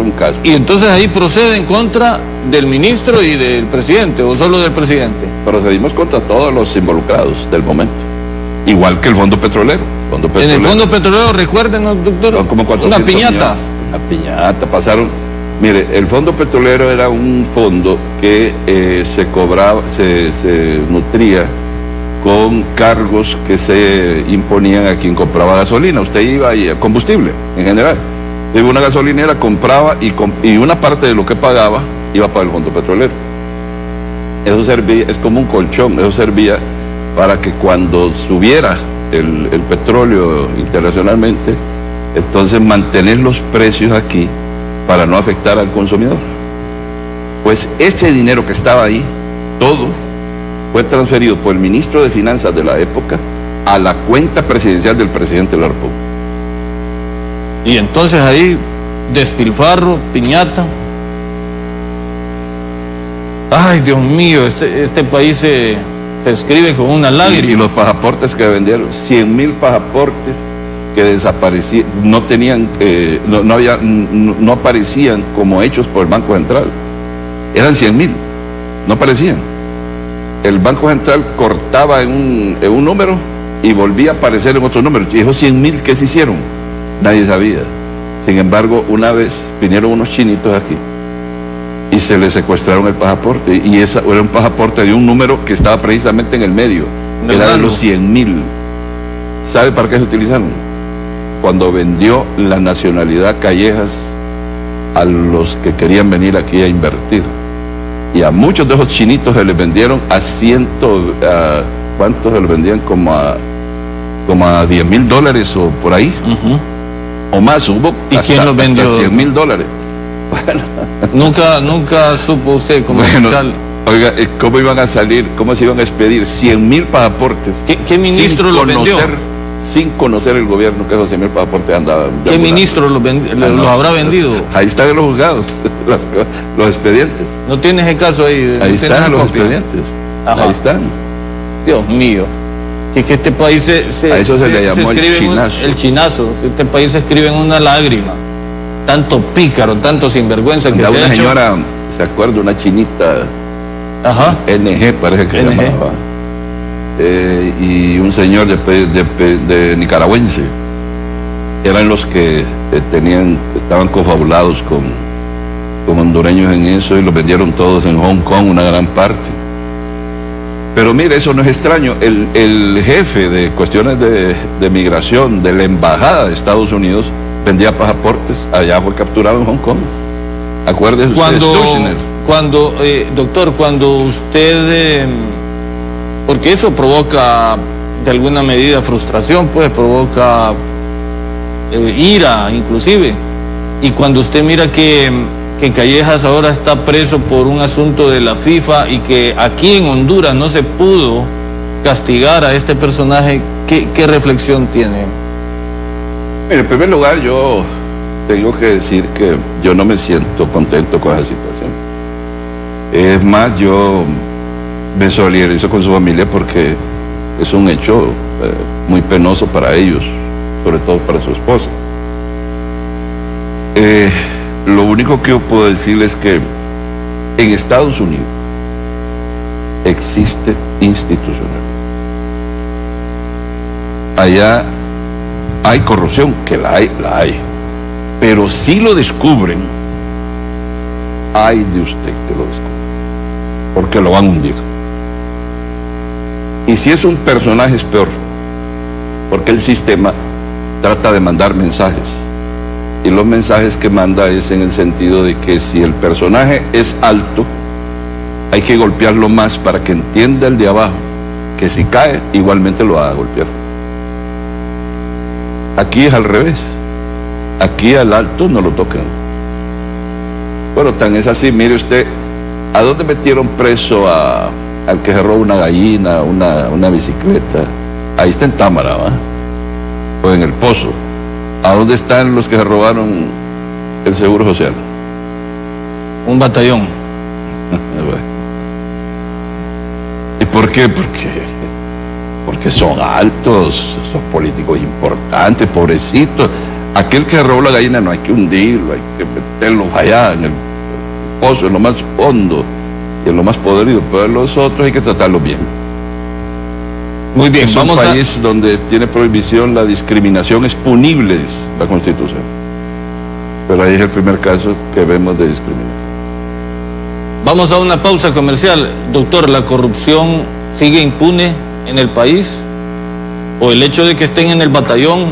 un caso. Y entonces ahí procede en contra del ministro y del presidente, o solo del presidente. Procedimos contra todos los involucrados del momento. Igual que el Fondo Petrolero. En el Fondo Petrolero, recuérdenos, doctor, son como 400 una piñata. millones. Una piñata, pasaron. Mire, el Fondo Petrolero era un fondo que se cobraba, se nutría con cargos que se imponían a quien compraba gasolina. Usted iba y combustible, en general. Iba a una gasolinera, compraba y una parte de lo que pagaba iba para el Fondo Petrolero. Eso servía, es como un colchón, eso servía para que cuando subiera el petróleo internacionalmente, entonces mantener los precios aquí para no afectar al consumidor. Pues ese dinero que estaba ahí, todo fue transferido por el ministro de Finanzas de la época a la cuenta presidencial del presidente de la República. Y entonces ahí, despilfarro, piñata. Ay, Dios mío, este país se escribe con una lágrima. Y los pasaportes que vendieron, 100,000 pasaportes que desaparecían, no tenían, no aparecían como hechos por el Banco Central. Eran 100,000, no aparecían. El Banco Central cortaba en un número y volvía a aparecer en otro número. Y esos 100,000, ¿qué se hicieron? Nadie sabía. Sin embargo, una vez vinieron unos chinitos aquí y se les secuestraron el pasaporte, y ese era un pasaporte de un número que estaba precisamente en el medio, era de los 100,000. ¿Sabe para qué se utilizaron? Cuando vendió la nacionalidad Callejas a los que querían venir aquí a invertir, y a muchos de esos chinitos se les vendieron ¿cuántos se los vendían? Como a $10,000 o por ahí, o más. Hubo ¿y quién los vendió? $100,000. Bueno. Nunca supo usted como fiscal. Oiga, ¿cómo iban a salir? ¿Cómo se iban a expedir 100,000 pasaportes? ¿Qué ministro los vendió? Sin conocer el gobierno que esos 100,000 pasaportes andaban. ¿Qué ministro los habrá vendido? Ahí están en los juzgados, los expedientes. ¿No tienes el caso ahí? Ahí están los expedientes. Ajá. Ahí están. Dios mío. Si es que este país a eso se le llamó escribe el chinazo. Este país se escribe en una lágrima. Tanto pícaro, tanto sinvergüenza que se ha hecho. Una señora, ¿se acuerda? Una chinita. Ajá. NG parece que se llamaba. Y un señor de nicaragüense. Eran los que estaban confabulados con hondureños en eso, y los vendieron todos en Hong Kong, una gran parte. Pero mire, eso no es extraño. El jefe de cuestiones de migración de la embajada de Estados Unidos vendía pasaportes, allá fue capturado en Hong Kong. Acuérdese usted, doctor, cuando usted, porque eso provoca de alguna medida frustración, pues provoca ira inclusive, y cuando usted mira que Callejas ahora está preso por un asunto de la FIFA y que aquí en Honduras no se pudo castigar a este personaje, ¿qué reflexión tiene? En primer lugar, yo tengo que decir que yo no me siento contento con esa situación. Es más, yo me solidarizo con su familia porque es un hecho muy penoso para ellos, sobre todo para su esposa. Lo único que yo puedo decirles es que en Estados Unidos existe institucionalidad. Allá hay corrupción, que la hay. Pero si lo descubren, ay de usted que lo descubra, porque lo van a hundir. Y si es un personaje es peor, porque el sistema trata de mandar mensajes. Y los mensajes que manda es en el sentido de que si el personaje es alto, hay que golpearlo más para que entienda el de abajo, que si cae, igualmente lo va a golpear. Aquí es al revés. Aquí al alto no lo tocan. Bueno, tan es así, mire usted, ¿a dónde metieron preso al que se robó una gallina, una bicicleta? Ahí está en Támara, ¿va? O en El Pozo. ¿A dónde están los que se robaron el Seguro Social? Un batallón. Bueno. ¿Y por qué? Porque son altos, son políticos importantes, pobrecitos. aquel que robó la gallina no hay que hundirlo, hay que meterlo allá en el pozo, en lo más hondo y en lo más podrido, pero los otros hay que tratarlos bien. Muy bien, es un país donde tiene prohibición la discriminación, es punible, dice la Constitución. Pero ahí es el primer caso que vemos de discriminación. Vamos a una pausa comercial. Doctor, ¿la corrupción sigue impune en el país? ¿O el hecho de que estén en el batallón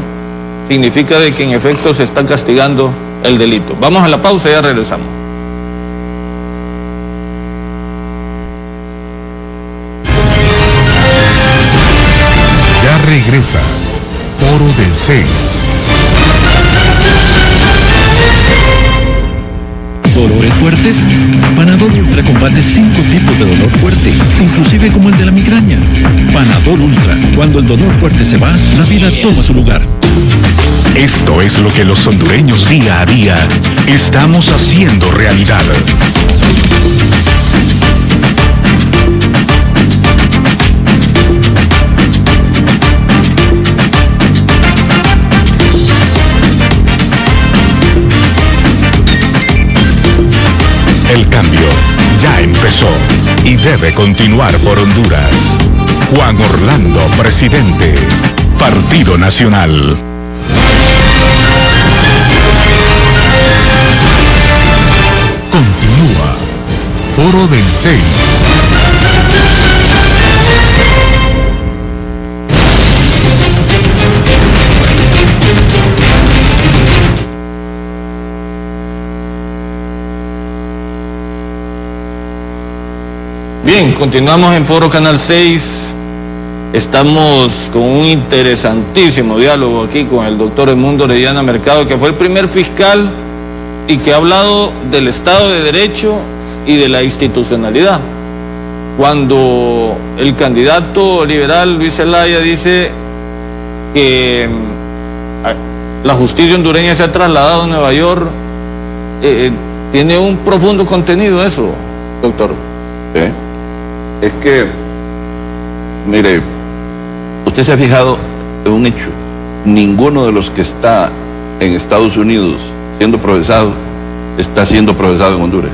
significa de que en efecto se está castigando el delito? Vamos a la pausa y ya regresamos. Ya regresa Foro del 6. ¿Dolores fuertes? Panadol Ultra combate 5 tipos de dolor fuerte, inclusive como el de la migraña. Panadol Ultra. Cuando el dolor fuerte se va, la vida toma su lugar. Esto es lo que los hondureños día a día estamos haciendo realidad. El cambio ya empezó y debe continuar por Honduras. Juan Orlando, presidente. Partido Nacional. Continúa. Foro del 6. Bien, continuamos en Foro Canal 6. Estamos con un interesantísimo diálogo aquí con el doctor Edmundo Orellana Mercado, que fue el primer fiscal y que ha hablado del Estado de Derecho y de la institucionalidad. Cuando el candidato liberal Luis Zelaya dice que la justicia hondureña se ha trasladado a Nueva York, tiene un profundo contenido eso, doctor. ¿Sí? Es que, mire, usted se ha fijado en un hecho. Ninguno de los que está en Estados Unidos siendo procesado está siendo procesado en Honduras.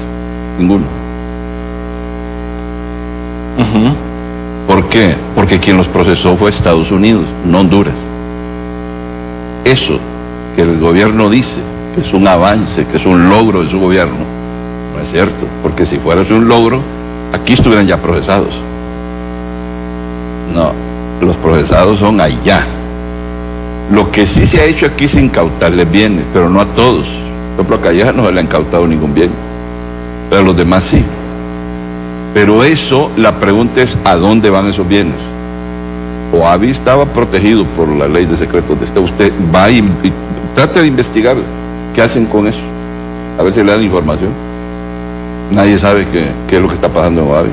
Ninguno. ¿Por qué? Porque quien los procesó fue Estados Unidos, no Honduras. Eso que el gobierno dice que es un avance, que es un logro de su gobierno, no es cierto. Porque si fuera un logro, aquí estuvieran ya procesados. No, los procesados son allá. Lo que sí se ha hecho aquí es incautarles bienes, pero no a todos. Por ejemplo, a Calleja no se le ha incautado ningún bien, pero a los demás sí. Pero eso, la pregunta es, ¿a dónde van esos bienes? OAVI estaba protegido por la ley de secretos de Estado. Usted va y trate de investigar qué hacen con eso, a ver si le dan información. Nadie sabe qué es lo que está pasando en OAVI.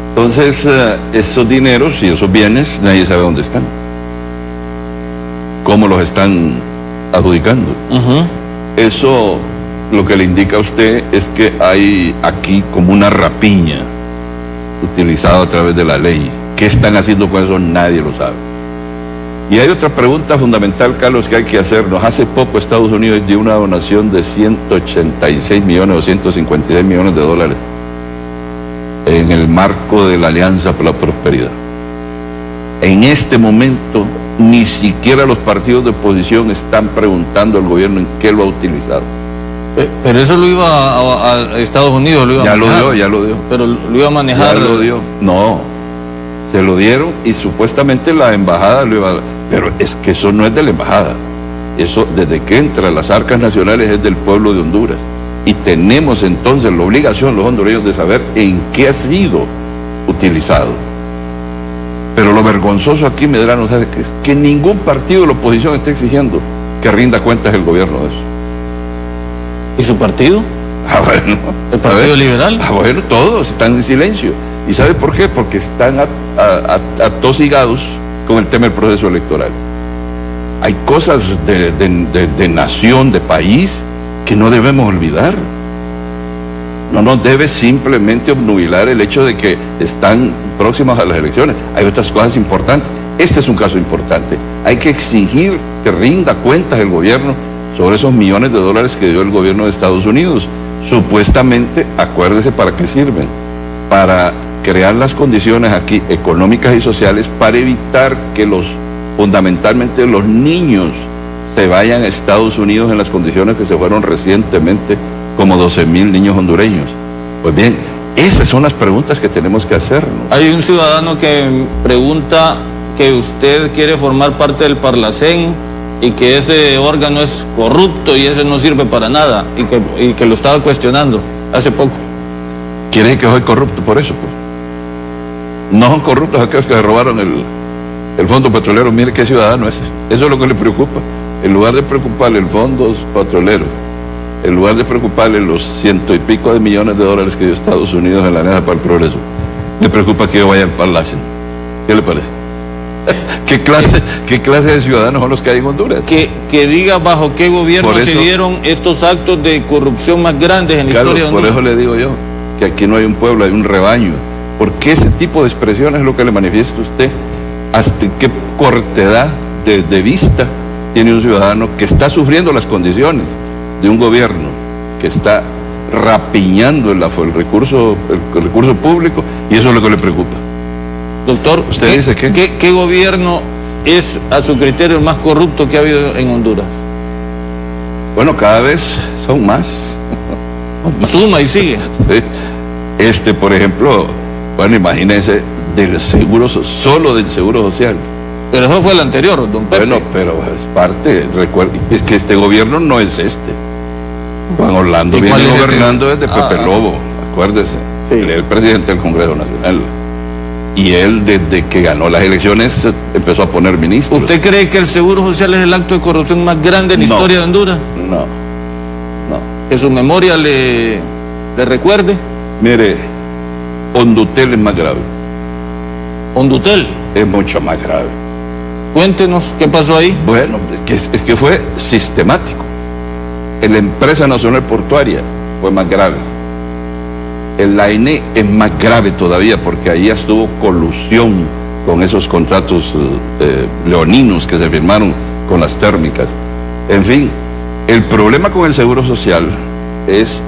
Entonces, esos dineros y esos bienes, nadie sabe dónde están. ¿Cómo los están adjudicando? Eso lo que le indica a usted es que hay aquí como una rapiña utilizada a través de la ley. ¿Qué están haciendo con eso? Nadie lo sabe. Y hay otra pregunta fundamental, Carlos, que hay que hacernos. Hace poco Estados Unidos dio una donación de 186 millones o 156 millones de dólares en el marco de la Alianza por la Prosperidad. En este momento, ni siquiera los partidos de oposición están preguntando al gobierno en qué lo ha utilizado. Pero eso lo iba a Estados Unidos, lo iba a manejar. Ya lo dio. Pero lo iba a manejar. Ya lo dio. No, se lo dieron y supuestamente la embajada lo iba a... Pero es que eso no es de la embajada. Eso, desde que entra a las arcas nacionales, es del pueblo de Honduras. Y tenemos entonces la obligación, los hondureños, de saber en qué ha sido utilizado. Pero lo vergonzoso aquí, Medrano, ¿sabe qué es? Que ningún partido de la oposición está exigiendo que rinda cuentas el gobierno de eso. ¿Y su partido? Bueno. ¿El Partido Liberal? Bueno, todos están en silencio. ¿Y sabe por qué? Porque están atosigados con el tema del proceso electoral. Hay cosas de nación, de país, que no debemos olvidar. No nos debe simplemente obnubilar el hecho de que están próximos a las elecciones. Hay otras cosas importantes. Este es un caso importante. Hay que exigir que rinda cuentas el gobierno sobre esos millones de dólares que dio el gobierno de Estados Unidos. Supuestamente, acuérdese para qué sirven. Para crear las condiciones aquí económicas y sociales para evitar que fundamentalmente los niños se vayan a Estados Unidos en las condiciones que se fueron recientemente, como 12,000 niños hondureños. Pues bien, esas son las preguntas que tenemos que hacernos. Hay un ciudadano que pregunta que usted quiere formar parte del Parlacén y que ese órgano es corrupto y ese no sirve para nada, y que lo estaba cuestionando hace poco. ¿Quiere decir que soy corrupto por eso? Pues no son corruptos aquellos que robaron el fondo petrolero. Mire qué ciudadano es. Eso es lo que le preocupa. En lugar de preocuparle el fondo petrolero, en lugar de preocuparle los 100 y pico de millones de dólares que dio Estados Unidos en la Alianza para el Progreso, le preocupa que yo vaya al Palacio. ¿Qué le parece? ¿Qué clase de ciudadanos son los que hay en Honduras? Que diga bajo qué gobierno se dieron estos actos de corrupción más grandes en la historia de Honduras. Por eso le digo yo que aquí no hay un pueblo, hay un rebaño. Porque ese tipo de expresiones es lo que le manifiesta a usted. Hasta qué cortedad de vista tiene un ciudadano que está sufriendo las condiciones de un gobierno que está rapiñando el recurso público, y eso es lo que le preocupa. Doctor, ¿usted dice qué? ¿Qué gobierno es, a su criterio, el más corrupto que ha habido en Honduras? Bueno, cada vez son más. Suma y sigue. Sí. Por ejemplo, bueno, imagínense solo del Seguro Social. Pero eso fue el anterior, don Pepe. Bueno, pero es parte, recuerde, es que este gobierno no es Juan Orlando viene gobernando desde Pepe Lobo, acuérdese. Sí. Él es el presidente del Congreso Nacional. Y él, desde que ganó las elecciones, empezó a poner ministros. ¿Usted cree que el Seguro Social es el acto de corrupción más grande en la historia de Honduras? No. ¿Que su memoria le recuerde? Mire, Hondutel es más grave. ¿Hondutel? Es mucho más grave. Cuéntenos, ¿qué pasó ahí? Bueno, es que fue sistemático. En la empresa nacional portuaria fue más grave. En la ANE es más grave todavía, porque ahí estuvo colusión con esos contratos leoninos que se firmaron con las térmicas. En fin, el problema con el Seguro Social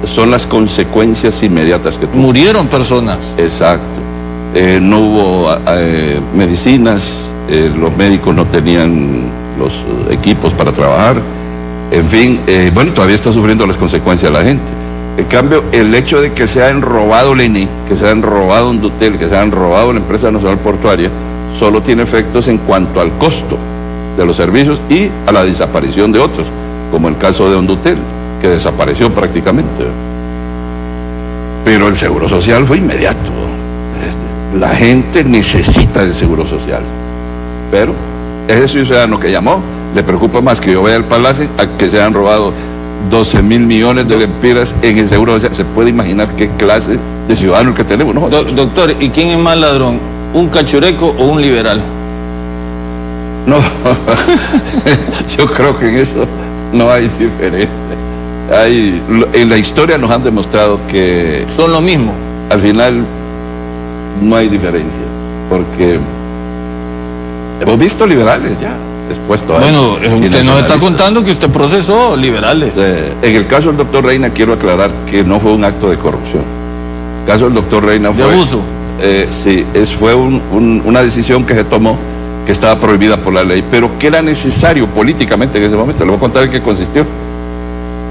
son las consecuencias inmediatas que tuvo. Murieron personas. Exacto. No hubo medicinas, los médicos no tenían los equipos para trabajar. En fin, bueno, todavía está sufriendo las consecuencias la gente. En cambio, el hecho de que se hayan robado el ENE, que se hayan robado Hondutel, que se hayan robado la empresa nacional portuaria, solo tiene efectos en cuanto al costo de los servicios y a la desaparición de otros, como el caso de Hondutel, que desapareció prácticamente. Pero el Seguro Social fue inmediato. La gente necesita del Seguro Social. Pero ese ciudadano que llamó, le preocupa más que yo vaya al Palacio a que se hayan robado 12,000 millones de lempiras en el Seguro Social. Se puede imaginar qué clase de ciudadano que tenemos, ¿no? Doctor, ¿y quién es más ladrón? ¿Un cachureco o un liberal? No, yo creo que en eso no hay diferencia. En la historia nos han demostrado que son lo mismo. Al final no hay diferencia, porque hemos visto liberales ya expuestos. Bueno, usted nos está contando que usted procesó liberales. En el caso del doctor Reina, quiero aclarar que no fue un acto de corrupción. El caso del doctor Reina fue... ¿De abuso? Sí, fue una decisión que se tomó, que estaba prohibida por la ley, pero que era necesario políticamente en ese momento. Le voy a contar en qué consistió.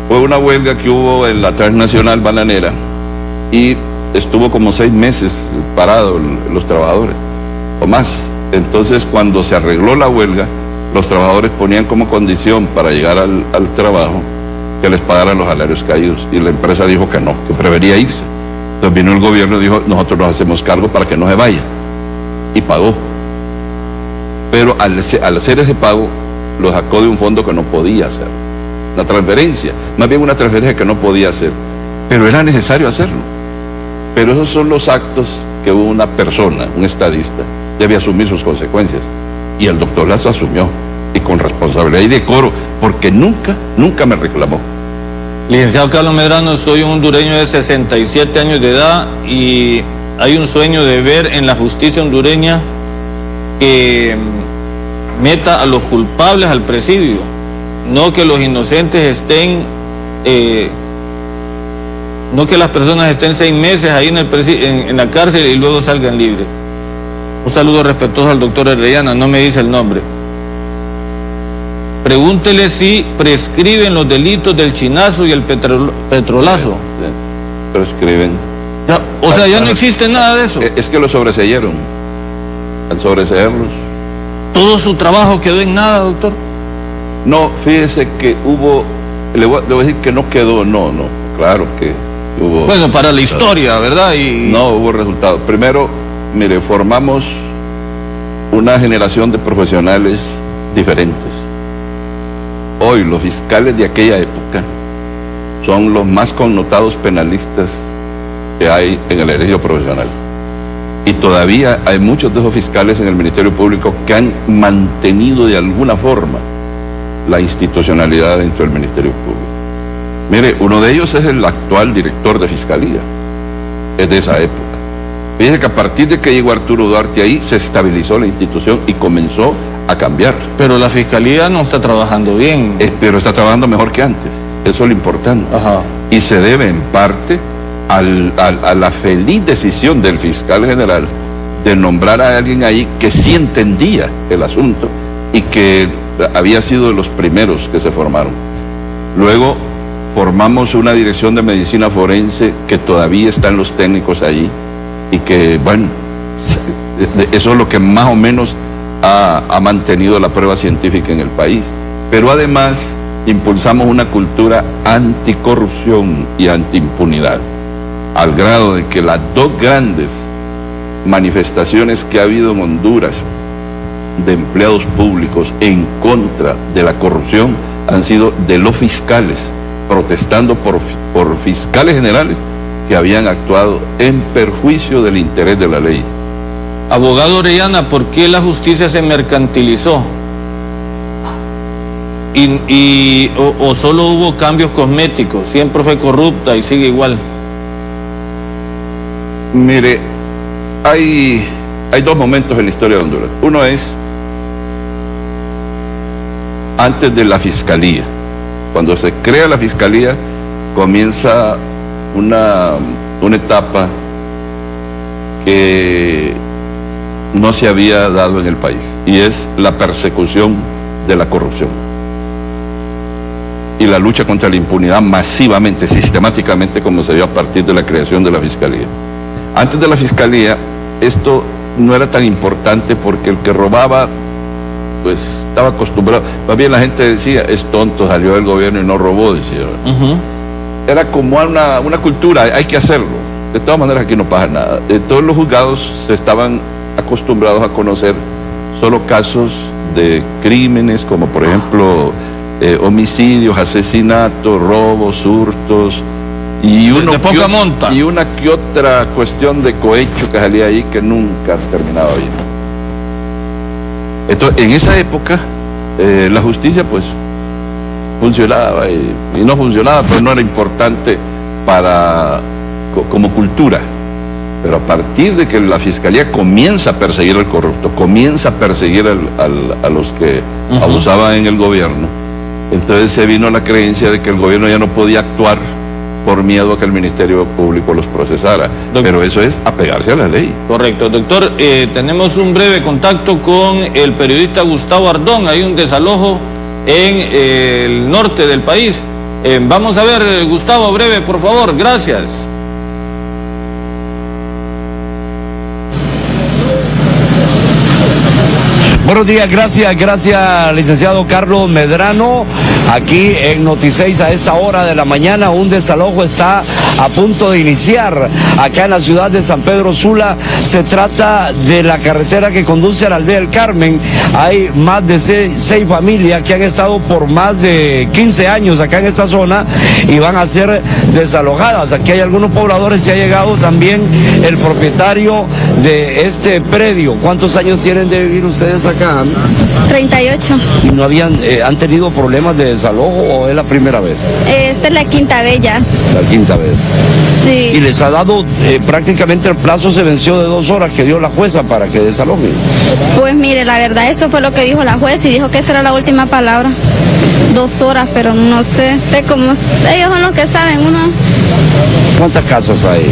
Fue una huelga que hubo en la transnacional bananera y estuvo como 6 meses parado los trabajadores, o más. Entonces, cuando se arregló la huelga, los trabajadores ponían como condición para llegar al trabajo que les pagaran los salarios caídos, y la empresa dijo que no, que prefería irse. Entonces vino el gobierno y dijo, nosotros nos hacemos cargo para que no se vaya, y pagó. Pero al hacer ese pago, lo sacó de un fondo que no podía hacer, una transferencia, más bien una transferencia que no podía hacer, pero era necesario hacerlo. Pero esos son los actos que una persona, un estadista, debe asumir sus consecuencias, y el doctor las asumió, y con responsabilidad y decoro, porque nunca me reclamó. Licenciado Carlos Medrano, soy un hondureño de 67 años de edad y hay un sueño de ver en la justicia hondureña que meta a los culpables al presidio, no que los inocentes estén, no que las personas estén 6 meses ahí en la cárcel y luego salgan libres. Un saludo respetuoso al doctor Herrellana, no me dice el nombre. Pregúntele si prescriben los delitos del chinazo y el petrolazo. Sí, prescriben. Ya, o sea, ya no existe nada de eso. Es que lo sobreseyeron. Al sobreseerlos. ¿Todo su trabajo quedó en nada, doctor? No, fíjese que hubo, le voy a decir que no quedó, no, claro que hubo. Bueno, para la historia, ¿verdad? No hubo resultados. Primero, mire, formamos una generación de profesionales diferentes. Hoy los fiscales de aquella época son los más connotados penalistas que hay en el ejercicio profesional. Y todavía hay muchos de esos fiscales en el Ministerio Público que han mantenido de alguna forma la institucionalidad dentro del Ministerio Público. Mire, uno de ellos es el actual director de Fiscalía, es de esa época. Fíjese que a partir de que llegó Arturo Duarte ahí, se estabilizó la institución y comenzó a cambiar. Pero la Fiscalía no está trabajando bien. Pero está trabajando mejor que antes, eso es lo importante. Ajá. Y se debe en parte a la feliz decisión del fiscal general de nombrar a alguien ahí que sí entendía el asunto y que había sido de los primeros que se formaron. Luego formamos una dirección de medicina forense que todavía están los técnicos allí y que, bueno, eso es lo que más o menos ha mantenido la prueba científica en el país. Pero además impulsamos una cultura anticorrupción y antiimpunidad, al grado de que las dos grandes manifestaciones que ha habido en Honduras de empleados públicos en contra de la corrupción han sido de los fiscales, protestando por fiscales generales que habían actuado en perjuicio del interés de la ley. Abogado Orellana, ¿por qué la justicia se mercantilizó? ¿O solo hubo cambios cosméticos? ¿Siempre fue corrupta y sigue igual? Mire, hay dos momentos en la historia de Honduras. Uno es antes de la fiscalía. Cuando se crea la fiscalía, comienza una etapa que no se había dado en el país, y es la persecución de la corrupción y la lucha contra la impunidad masivamente, sistemáticamente, como se dio a partir de la creación de la fiscalía. Antes de la fiscalía, esto no era tan importante porque el que robaba, pues estaba acostumbrado. Más bien la gente decía, es tonto, salió del gobierno y no robó, decía. Era como una cultura, hay que hacerlo. De todas maneras aquí no pasa nada. Todos los juzgados se estaban acostumbrados a conocer solo casos de crímenes, como por ejemplo homicidios, asesinatos, robos, hurtos, y de poca monta. Y una que otra cuestión de cohecho que salía ahí que nunca terminaba bien. Entonces, en esa época, la justicia pues funcionaba y no funcionaba, pero no era importante como cultura. Pero a partir de que la fiscalía comienza a perseguir al corrupto, comienza a perseguir a los que abusaban en el gobierno, entonces se vino la creencia de que el gobierno ya no podía actuar por miedo a que el Ministerio Público los procesara. Pero eso es apegarse a la ley. Correcto. Doctor, tenemos un breve contacto con el periodista Gustavo Ardón. Hay un desalojo en el norte del país. Vamos a ver, Gustavo, breve, por favor. Gracias. Buenos días, gracias licenciado Carlos Medrano. Aquí en Noti6 a esta hora de la mañana un desalojo está a punto de iniciar acá en la ciudad de San Pedro Sula. Se trata de la carretera que conduce a la aldea del Carmen. Hay más de seis familias que han estado por más de 15 años acá en esta zona y van a ser desalojadas. Aquí hay algunos pobladores y ha llegado también el propietario de este predio. ¿Cuántos años tienen de vivir ustedes acá? 38. ¿Y no han tenido problemas de desalojo o es la primera vez? Esta es la quinta vez ya. La quinta vez. Sí. Y les ha dado, prácticamente el plazo se venció de 2 horas que dio la jueza para que desalojen. Pues mire, la verdad eso fue lo que dijo la juez y dijo que esa era la última palabra. 2 horas, pero no sé. Como ellos son los que saben, uno. ¿Cuántas casas hay?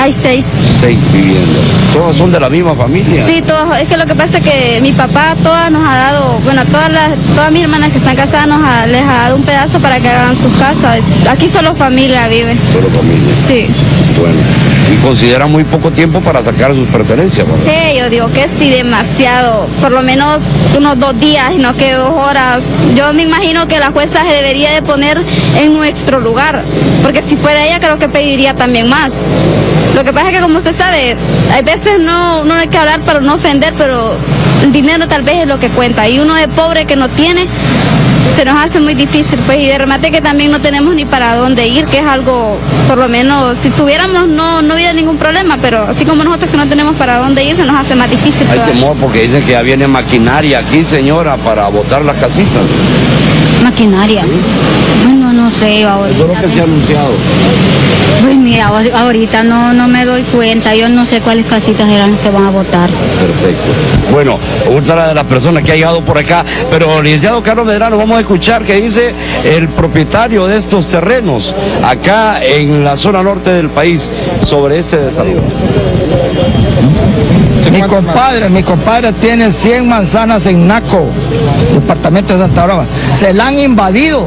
Hay 6. 6 viviendas. ¿Todas son de la misma familia? Sí, todas. Es que lo que pasa es que mi papá todas nos ha dado, bueno, todas mis hermanas que están casadas les ha dado un pedazo para que hagan sus casas. Aquí solo familia vive. Solo familia. Sí. Bueno, y considera muy poco tiempo para sacar sus pertenencias, ¿verdad? Yo digo que sí, demasiado. Por lo menos unos 2 días, no que 2 horas. Yo me imagino que la jueza se debería de poner en nuestro lugar, porque si fuera ella creo que pediría también más. Lo que pasa es que, como usted sabe, hay veces no hay que hablar para no ofender, pero el dinero tal vez es lo que cuenta. Y uno de pobre que no tiene, se nos hace muy difícil, pues, y de remate que también no tenemos ni para dónde ir, que es algo, por lo menos, si tuviéramos no hubiera ningún problema, pero así como nosotros que no tenemos para dónde ir, se nos hace más difícil. Hay temor porque dicen que ya viene maquinaria aquí, señora, para botar las casitas. Maquinaria. ¿Sí? Bueno, no sé, ahorita. Eso es lo que se ha anunciado. Pues mira, ahorita no me doy cuenta, yo no sé cuáles casitas eran las que van a votar. Perfecto. Bueno, otra de las personas que ha llegado por acá, pero licenciado Carlos Medrano, vamos a escuchar qué dice el propietario de estos terrenos acá en la zona norte del país sobre este desalojo. Mi compadre tiene 100 manzanas en Naco, departamento de Santa Brava. Se la han invadido.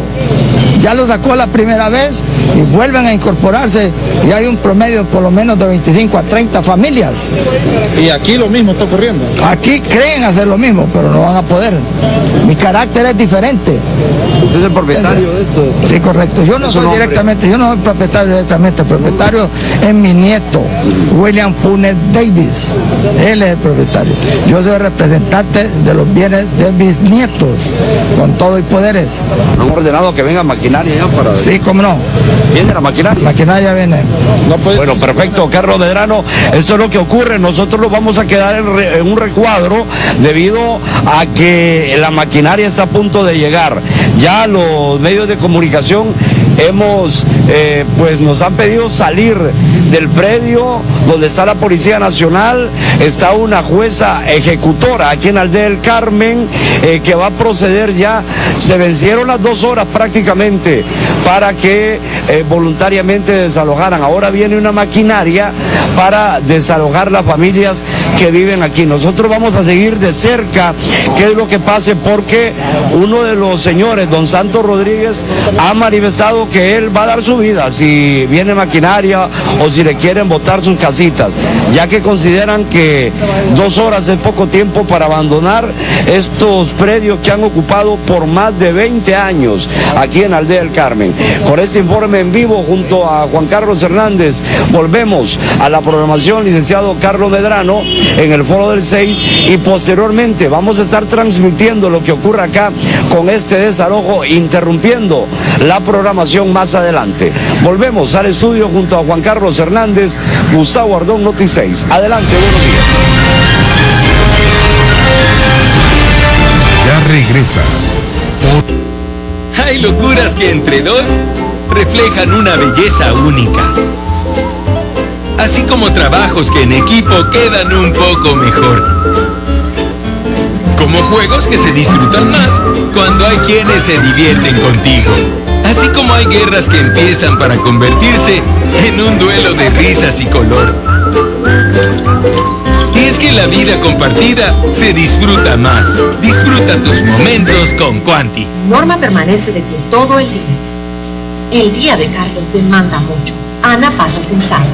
Ya lo sacó la primera vez y vuelven a incorporarse y hay un promedio por lo menos de 25 a 30 familias. ¿Y aquí lo mismo está ocurriendo? Aquí creen hacer lo mismo, pero no van a poder. Mi carácter es diferente. ¿Usted es el propietario de esto? Sí, correcto. Yo no soy directamente, yo no soy propietario directamente. El propietario es mi nieto, William Funes Davis. Él es el propietario. Yo soy representante de los bienes de mis nietos, con todo y poderes. ¿Han ordenado que venga maquinaria ya para...? Sí, cómo no. ¿Viene la maquinaria? Maquinaria viene. No puede... Bueno, perfecto, Carlos Medrano. Eso es lo que ocurre. Nosotros nos vamos a quedar en un recuadro debido a que la maquinaria está a punto de llegar. Ya los medios de comunicación pues nos han pedido salir del predio donde está la Policía Nacional. Está una jueza ejecutora aquí en Aldea del Carmen que va a proceder ya. Se vencieron las 2 horas prácticamente para que voluntariamente desalojaran. Ahora viene una maquinaria para desalojar las familias que viven aquí. Nosotros vamos a seguir de cerca qué es lo que pase, porque uno de los señores, don Santos Rodríguez, ha manifestado que él va a dar su vida si viene maquinaria o si le quieren botar sus casitas, ya que consideran que 2 horas es poco tiempo para abandonar estos predios que han ocupado por más de 20 años aquí en Aldea del Carmen. Con este informe en vivo junto a Juan Carlos Hernández, volvemos a la programación, licenciado Carlos Medrano, en el Foro del 6, y posteriormente vamos a estar transmitiendo lo que ocurre acá con este desalojo, interrumpiendo la programación más adelante. Volvemos al estudio junto a Juan Carlos Hernández, Gustavo Ardón, Noti 6. Adelante, buenos días. Ya regresa. Hay locuras que entre dos reflejan una belleza única. Así como trabajos que en equipo quedan un poco mejor. Como juegos que se disfrutan más cuando hay quienes se divierten contigo. Así como hay guerras que empiezan para convertirse en un duelo de risas y color. Y es que la vida compartida se disfruta más. Disfruta tus momentos con Quanti. Norma permanece de pie todo el día. El día de Carlos demanda mucho. Ana pasa sentada.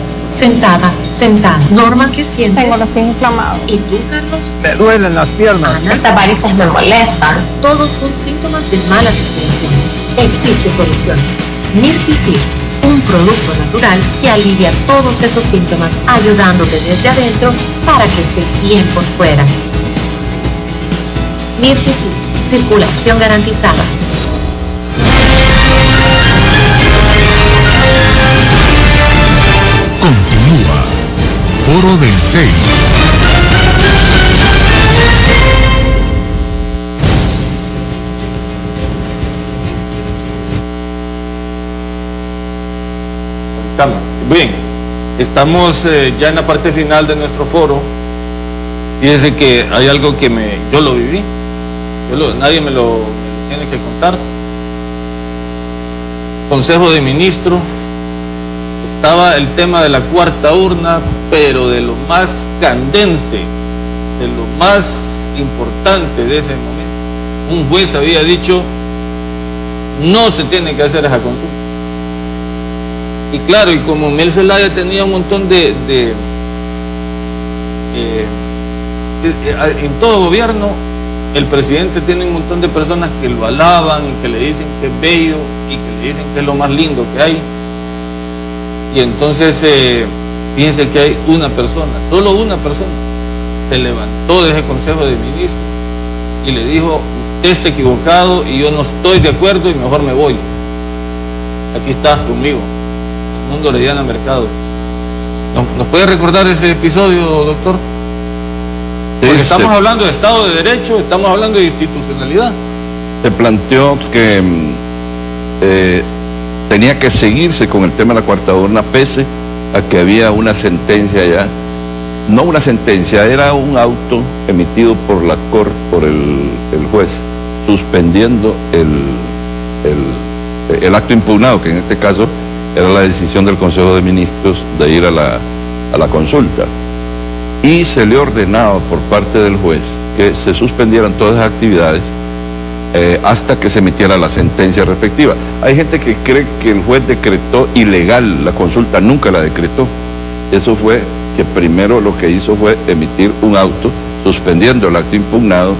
Sentada. Norma, ¿qué sientes? Tengo los pies inflamados. ¿Y tú, Carlos? Me duelen las piernas. Ana, estas varices me molestan. Todos son síntomas de mala circulación. Existe solución. Mirticil, un producto natural que alivia todos esos síntomas, ayudándote desde adentro para que estés bien por fuera. Mirticil, circulación garantizada. Continúa. Foro del 6. Bien, estamos ya en la parte final de nuestro foro. Fíjese que hay algo que yo lo viví, nadie me lo tiene que contar. Consejo de Ministros, estaba el tema de la cuarta urna, pero de lo más candente, de lo más importante de ese momento. Un juez había dicho, no se tiene que hacer esa consulta. Y claro, y como Mel Zelaya tenía un montón en todo gobierno, el presidente tiene un montón de personas que lo alaban y que le dicen que es bello y que le dicen que es lo más lindo que hay. Y entonces, fíjense que hay una persona, solo una persona, se levantó de ese Consejo de Ministros y le dijo, usted está equivocado y yo no estoy de acuerdo y mejor me voy. Aquí está conmigo, Mundo Orellana Mercado. ¿Nos puede recordar ese episodio, doctor? Porque estamos hablando de Estado de Derecho, estamos hablando de institucionalidad. Se planteó que tenía que seguirse con el tema de la cuarta urna, pese a que había una sentencia ya. No una sentencia, era un auto emitido por la Corte, por el juez, suspendiendo el acto impugnado, que en este caso era la decisión del Consejo de Ministros de ir a la consulta. Y se le ordenaba por parte del juez que se suspendieran todas las actividades hasta que se emitiera la sentencia respectiva. Hay gente que cree que el juez decretó ilegal la consulta, nunca la decretó. Eso fue que primero lo que hizo fue emitir un auto suspendiendo el acto impugnado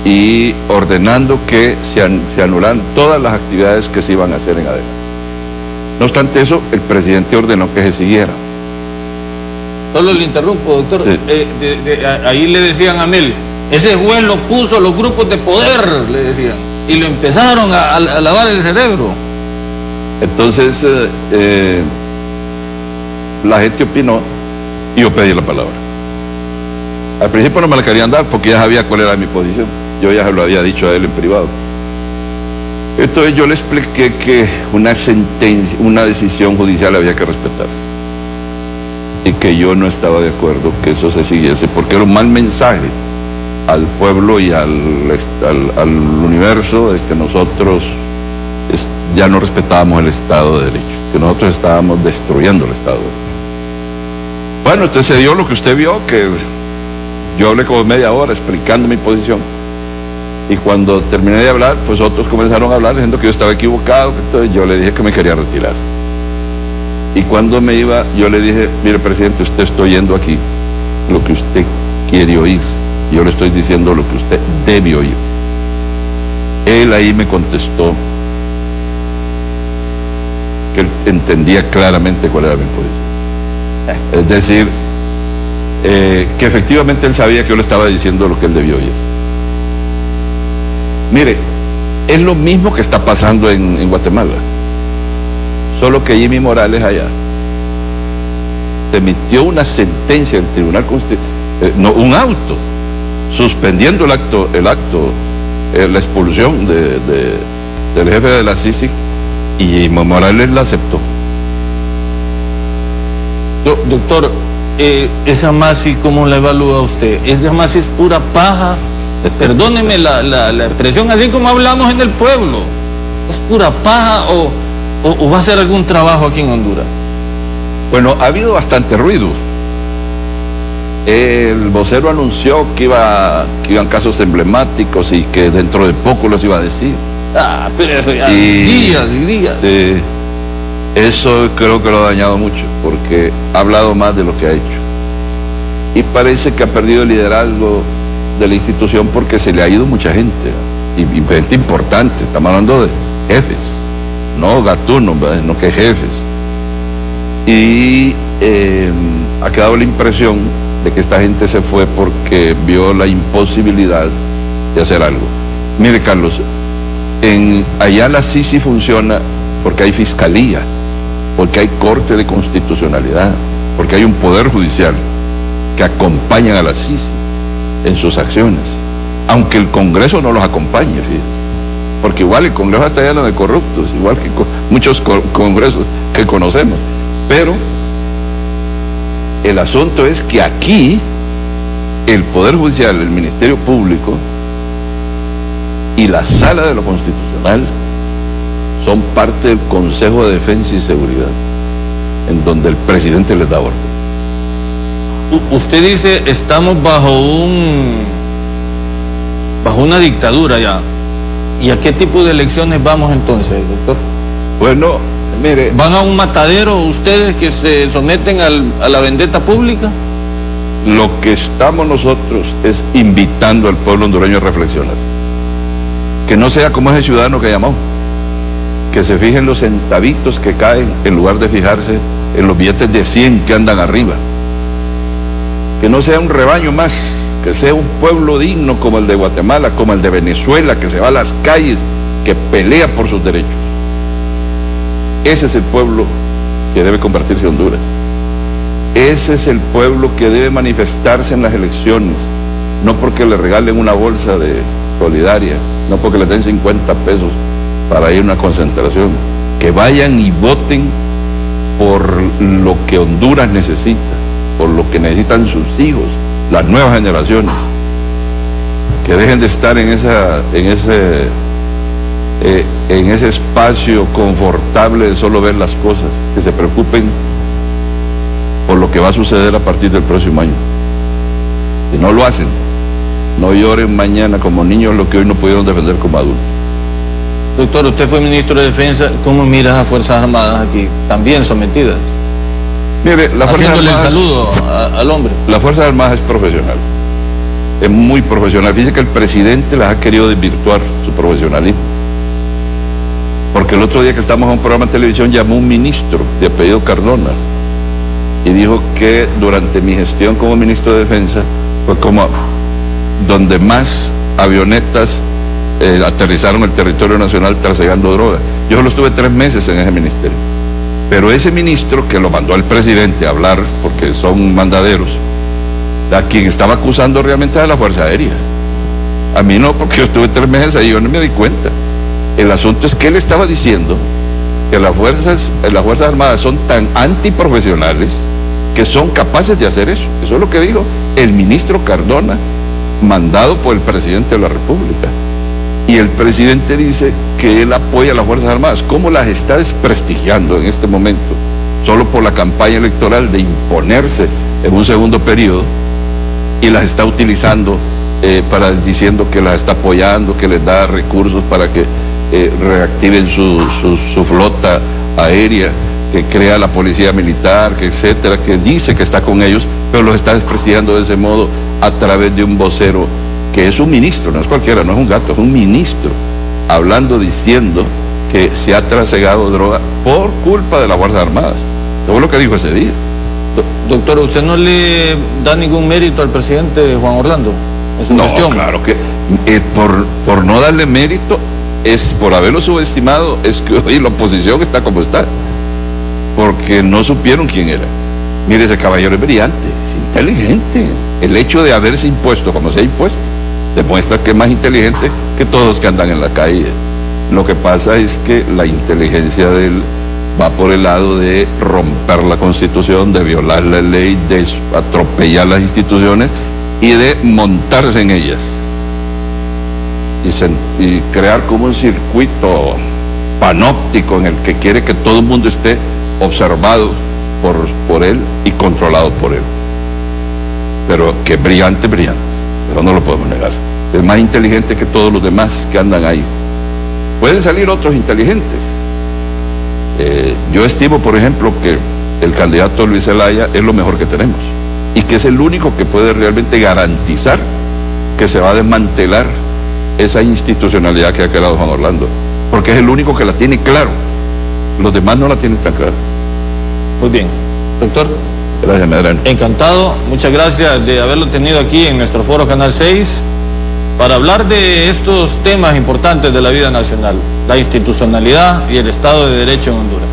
y ordenando que se anularan todas las actividades que se iban a hacer en adelante. No obstante eso, el presidente ordenó que se siguiera. Solo le interrumpo, doctor. Sí. Ahí le decían a Mel, ese juez lo puso los grupos de poder, le decían, y lo empezaron a lavar el cerebro. Entonces, la gente opinó y yo pedí la palabra. Al principio no me la querían dar porque ya sabía cuál era mi posición. Yo ya se lo había dicho a él en privado. Entonces yo le expliqué que una sentencia, una decisión judicial había que respetarse. Y que yo no estaba de acuerdo que eso se siguiese, porque era un mal mensaje al pueblo y al universo de que nosotros ya no respetábamos el Estado de Derecho, que nosotros estábamos destruyendo el Estado de Derecho. Bueno, entonces se dio lo que usted vio, que yo hablé como media hora explicando mi posición. Y cuando terminé de hablar, pues otros comenzaron a hablar diciendo que yo estaba equivocado, entonces yo le dije que me quería retirar. Y cuando me iba, yo le dije, mire presidente, usted está oyendo aquí lo que usted quiere oír. Yo le estoy diciendo lo que usted debe oír. Él ahí me contestó que él entendía claramente cuál era mi posición. Es decir, que efectivamente él sabía que yo le estaba diciendo lo que él debió oír. Mire, es lo mismo que está pasando en Guatemala. Solo que Jimmy Morales allá se emitió una sentencia del Tribunal Constitucional, un auto, suspendiendo la expulsión del jefe de la CICIG, y Jimmy Morales la aceptó. Doctor, esa MASI, ¿cómo la evalúa usted? Esa MASI es pura paja. Perdóneme la expresión, así como hablamos en el pueblo. ¿Es pura paja o va a hacer algún trabajo aquí en Honduras? Bueno, ha habido bastante ruido. El vocero anunció que iban casos emblemáticos y que dentro de poco los iba a decir. Pero eso ya días y días. Eso creo que lo ha dañado mucho, porque ha hablado más de lo que ha hecho. Y parece que ha perdido el liderazgo de la institución porque se le ha ido mucha gente, y gente importante. Estamos hablando de jefes, no gatunos, no que jefes. Y ha quedado la impresión de que esta gente se fue porque vio la imposibilidad de hacer algo. Mire, Carlos, allá la CICI funciona porque hay fiscalía, porque hay corte de constitucionalidad, porque hay un poder judicial que acompañan a la CICI en sus acciones, aunque el Congreso no los acompañe, fíjate, porque igual el Congreso está lleno de corruptos, igual que muchos congresos que conocemos, Pero el asunto es que aquí el Poder Judicial, el Ministerio Público y la Sala de lo Constitucional son parte del Consejo de Defensa y Seguridad, en donde el presidente les da orden. Usted dice, estamos bajo una dictadura ya. ¿Y a qué tipo de elecciones vamos entonces, doctor? Bueno, mire... ¿Van a un matadero ustedes que se someten a la vendetta pública? Lo que estamos nosotros es invitando al pueblo hondureño a reflexionar. Que no sea como ese ciudadano que llamó, que se fijen los centavitos que caen en lugar de fijarse en los billetes de 100 que andan arriba. Que no sea un rebaño más, que sea un pueblo digno como el de Guatemala, como el de Venezuela, que se va a las calles, que pelea por sus derechos. Ese es el pueblo que debe convertirse en Honduras. Ese es el pueblo que debe manifestarse en las elecciones, no porque le regalen una bolsa de solidaria, no porque les den 50 pesos para ir a una concentración, que vayan y voten por lo que Honduras necesita, por lo que necesitan sus hijos, las nuevas generaciones, que dejen de estar en ese espacio confortable de solo ver las cosas, que se preocupen por lo que va a suceder a partir del próximo año. Si no lo hacen, no lloren mañana como niños lo que hoy no pudieron defender como adultos. Doctor, usted fue ministro de Defensa, ¿cómo mira a las Fuerzas Armadas aquí, también sometidas? Mire, haciéndole el saludo al hombre. La Fuerza Armada es profesional, es muy profesional. Fíjese que el presidente las ha querido desvirtuar su profesionalismo, porque el otro día que estábamos en un programa de televisión llamó un ministro de apellido Cardona y dijo que durante mi gestión como ministro de Defensa fue como donde más avionetas aterrizaron el territorio nacional trasegando droga. Yo solo estuve 3 meses en ese ministerio. Pero ese ministro que lo mandó al presidente a hablar, porque son mandaderos, a quien estaba acusando realmente a la Fuerza Aérea. A mí no, porque yo estuve 3 meses ahí, yo no me di cuenta. El asunto es que él estaba diciendo que las Fuerzas Armadas son tan antiprofesionales que son capaces de hacer eso. Eso es lo que dijo el ministro Cardona, mandado por el presidente de la República. Y el presidente dice que él apoya a las Fuerzas Armadas. ¿Cómo las está desprestigiando en este momento? Solo por la campaña electoral de imponerse en un segundo periodo, y las está utilizando diciendo que las está apoyando, que les da recursos para que reactiven su flota aérea, que crea la policía militar, que etcétera, que dice que está con ellos, pero los está desprestigiando de ese modo a través de un vocero que es un ministro, no es cualquiera, no es un gato, es un ministro, hablando, diciendo que se ha trasegado droga por culpa de las Fuerzas Armadas. Eso fue lo que dijo ese día. Doctor, ¿usted no le da ningún mérito al presidente Juan Orlando en su gestión? Claro que por no darle mérito, es por haberlo subestimado, es que hoy la oposición está como está, porque no supieron quién era. Mire, ese caballero es brillante, es inteligente. El hecho de haberse impuesto como se ha impuesto demuestra que es más inteligente que todos los que andan en la calle. Lo que pasa es que la inteligencia de él va por el lado de romper la Constitución, de violar la ley, de atropellar las instituciones y de montarse en ellas y crear como un circuito panóptico en el que quiere que todo el mundo esté observado por él y controlado por él. Pero que es brillante, eso no lo podemos negar. Es más inteligente que todos los demás que andan ahí. Pueden salir otros inteligentes. Yo estimo, por ejemplo, que el candidato Luis Zelaya es lo mejor que tenemos y que es el único que puede realmente garantizar que se va a desmantelar esa institucionalidad que ha creado Juan Orlando, porque es el único que la tiene claro. Los demás no la tienen tan clara. Muy bien, doctor. Gracias, Medrano. Encantado, muchas gracias de haberlo tenido aquí en nuestro foro Canal 6 para hablar de estos temas importantes de la vida nacional, la institucionalidad y el Estado de Derecho en Honduras.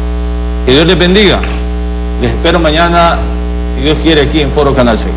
Que Dios les bendiga. Les espero mañana, si Dios quiere, aquí en foro Canal 6.